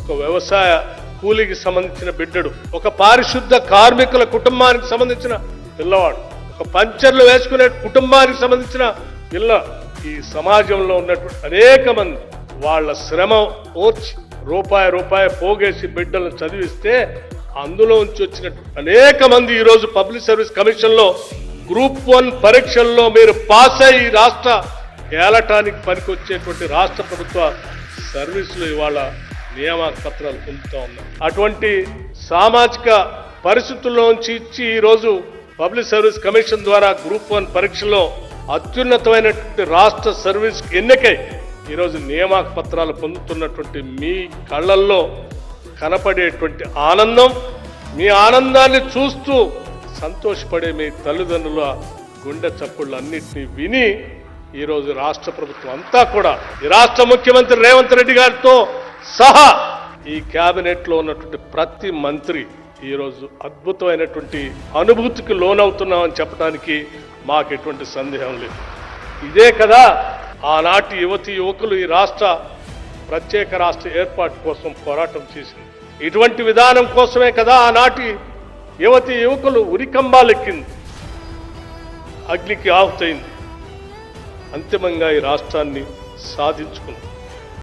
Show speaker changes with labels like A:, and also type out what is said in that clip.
A: ఒక వ్యవసాయ కూలికి సంబంధించిన బిడ్డడు, ఒక పారిశుద్ధ కార్మికుల కుటుంబానికి సంబంధించిన పిల్లవాడు, ఒక పంచర్లు వేసుకునే కుటుంబానికి సంబంధించిన పిల్ల, ఈ సమాజంలో ఉన్నటువంటి అనేక మంది వాళ్ళ శ్రమ ఓర్చి రూపాయి పోగేసి బిడ్డలను చదివిస్తే అందులో నుంచి వచ్చినట్టు అనేక మంది ఈరోజు పబ్లిక్ సర్వీస్ కమిషన్లో గ్రూప్ 1 పరీక్షల్లో మీరు పాస్ అయ్యి రాష్ట్ర ఏలటానికి పనికొచ్చేటువంటి రాష్ట్ర ప్రభుత్వ సర్వీసులు ఇవాళ నియామక పత్రాలు పొందుతూ ఉన్నాయి. అటువంటి సామాజిక పరిస్థితుల్లోంచి ఇచ్చి ఈరోజు పబ్లిక్ సర్వీస్ కమిషన్ ద్వారా గ్రూప్ 1 పరీక్షలో అత్యున్నతమైనటువంటి రాష్ట్ర సర్వీస్ ఎన్నికై ఈరోజు నియామక పత్రాలు పొందుతున్నటువంటి మీ కళ్ళల్లో కనపడేటువంటి ఆనందం, మీ ఆనందాన్ని చూస్తూ సంతోషపడే మీ తల్లిదండ్రుల గుండె చప్పుళ్ళన్నింటినీ విని ఈరోజు రాష్ట్ర ప్రభుత్వం అంతా కూడా ఈ రాష్ట్ర ముఖ్యమంత్రి రేవంత్ రెడ్డి గారితో సహా ఈ కేబినెట్లో ఉన్నటువంటి ప్రతి మంత్రి ఈరోజు అద్భుతమైనటువంటి అనుభూతికి లోనవుతున్నామని చెప్పడానికి మాకు ఎటువంటి సందేహం లేదు. ఇదే కదా ఆనాటి యువతి యువకులు ఈ రాష్ట్ర ప్రత్యేక రాష్ట్ర ఏర్పాటు కోసం పోరాటం చేసింది. ఇటువంటి విధానం కోసమే కదా ఆనాటి యువతి యువకులు ఉరికంబాలెక్కింది, అగ్నికి ఆహుతైంది, అంతిమంగా ఈ రాష్ట్రాన్ని సాధించుకుంది.